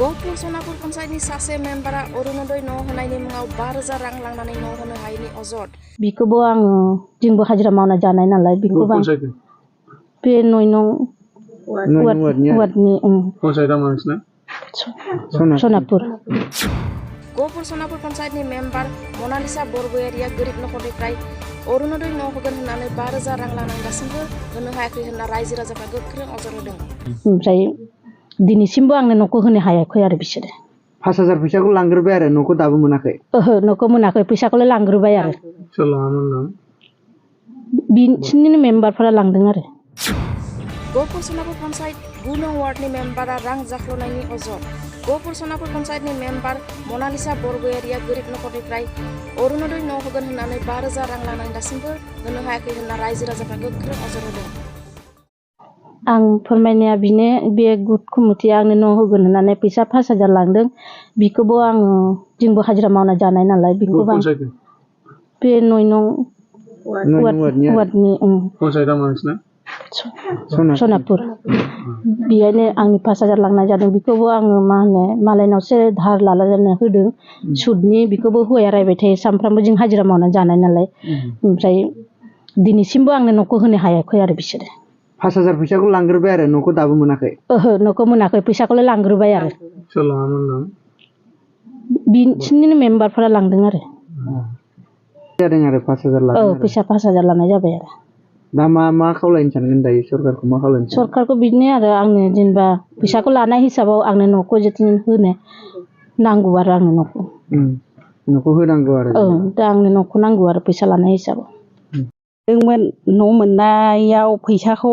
गहपुर सनापुर पन्चायतनि सासे मेम्बारा अरुणोदय न' होनायनि मुङाव 5,000 रां लांनानै न' होनो हायैनि अजद। बिखौबो आङो जोंबो हाजिरा मावना जानाय नालाय बिखौबो बे 9 नं वार्डनि पन्चायतआ मा नोंसिना? सनापुर। गहपुर सनापुर पन्चायतनि मेम्बार मनालिसा बरगयारिया गोरिब नखरनिफ्राय अरुणोदय न' होगोन होननानै 5,000 रां लानानै दासिमबो होनो हायाखै होनना रायजो राजाफ्रा गोख्रों अजद होदों। ओमफ्राय दिनैसिमबो आंनो न'खौ होनो हायाखै आरो बिसोरो। 5,000 फैसाखौ लांग्रोबाय आरो न'खौ दाबो मोनाखै? ओहो न'खौ मोनाखै, फैसाखौलाय लांग्रोबाय आरो। सोर लाङामोन? बिसोरनिनो मेम्बारफोरा लांदों आरो। गहपुर सनापुर पन्चायत 9 नं वार्डनि मेम्बारा रां जाख्ल'नायनि अजद। गहपुर सनापुर पन्चायतनि मेम्बार मनालिसा बरगयारिया गोरिब नखरनिफ्राय अरुणोदय न' होगोन होननानै 5,000 रां लानानै दासिमबो होनो हायाखै होनना रायजो राजाफ्रा गोख्रों अजद होदों। आं फोरमायनाया बिनो, बे गुट कमिटिया आंनो न' होगोन होननानै फैसा 5,000 लांदों। बिखौबो आङो जोंबो हाजिरा मावना जानाय नालाय बिखौबो बे 9 नं वार्डनि पन्चायतआ मा नोंसिना? सनापुर। बेहायनो आंनि 5,000 लांनाय जादों। बेखौबो आङो मा होनो मालायनावसो धार लालायना होदों सुदनि। बेखौबो हौवाया रायबाय थायो, सानफ्रामबो जों हाजिरा मावना जानाय नालाय। ओमफ्राय दिनैसिमबो आंनो न'खौ होनो हायाखै आरो बिसोरो। 5,000 फैसाखौ लांग्रोबाय आरो न'खौ दाबो मोनाखै? ओहो न'खौ मोनाखै, फैसाखौलाय लांग्रोबाय आरो। सोर लाङामोन? बिसोरनिनो मेम्बारफोरा लांदों आरो। जादों आरो 5,000 लादों आरो। फैसा 5,000 लानाय जाबाय आरो। दा मा खावलायनो सानगोन दायो? सरकारखौ मा खावलायनो सानगोन? सरकारखौ बिदिनो आरो, आंनो जेनेबा फैसाखौ लानाय हिसाबाव आंनो न'खौ जिथु होनो नांगौ आरो आंनो न'खौ होनांगौ आरो। दा आंनो न'खौ नांगौ आरो फैसा लानाय हिसाबाव। न' मोननायाव फैसाखौ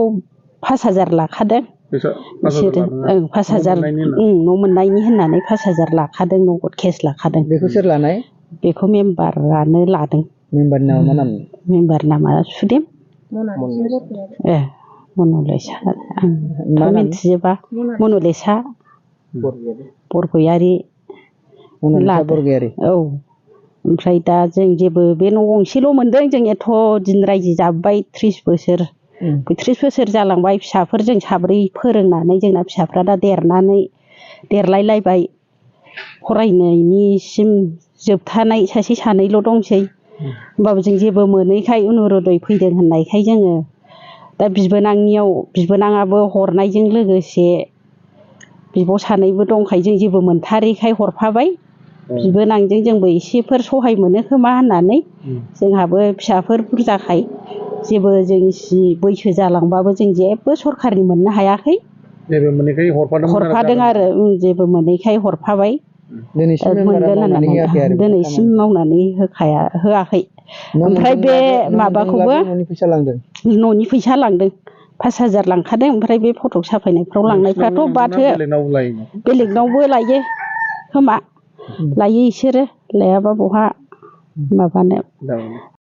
5,000 लाखादों बिसोरो। 5,000 न' मोननायनि होननानै 5,000 लाखादों, नगद केस लाखादों। बेखौ सोर लानाय? बेखौ मेम्बारानो लादों। मेम्बारनि नामा मा नाम? मेम्बार नामा सुदेम मनलेसा। आं मिथिजोबा। मनलेसा बरगयारि लादों। औ। ओमफ्राय दा जों जेबो बे न' गंसेल' मोनदों। जों एथ' दिन रायजो जाबोबाय 30 बोसोर। 30 बोसोर जालांबाय। फिसाफोर जों 4 फोरोंनानै जोंना फिसाफ्रा दा देरलायलायबाय। फरायनायनिसिम जोबथानाय सासे सानैल' दंसै। होमबाबो जों जेबो मोनैखाय अरुणोदय फैदों होननायखाय जोङो दा बिबोनाङाबो हरनायजों लोगोसे बिब' सानैबो दंखाय जों जेबो मोनथारैखाय हरफाबाय। बिबोनांजों जोंबो एसेफोर सहाय मोनो खोमा होननानै, जोंहाबो फिसाफोर बुरजाखाय जेबो जों बैसो जालांबाबो जों जेबो सरखारनि मोननो हायाखै। जेबो मोनैखाय हरफादों आरो। जेबो मोनैखाय हरफाबाय। दिनैसिम मावनानै होआखै। ओमफ्राय बे माबाखौबो न'नि फैसा लांदों। 5,000 लांखादों। ओमफ्राय बे फटक साफायनायफ्राव लांनायफ्राथ' बाथो बेलेगनावबो लायो खोमा। लायो इसोरो, लायाबा बहा माबानो।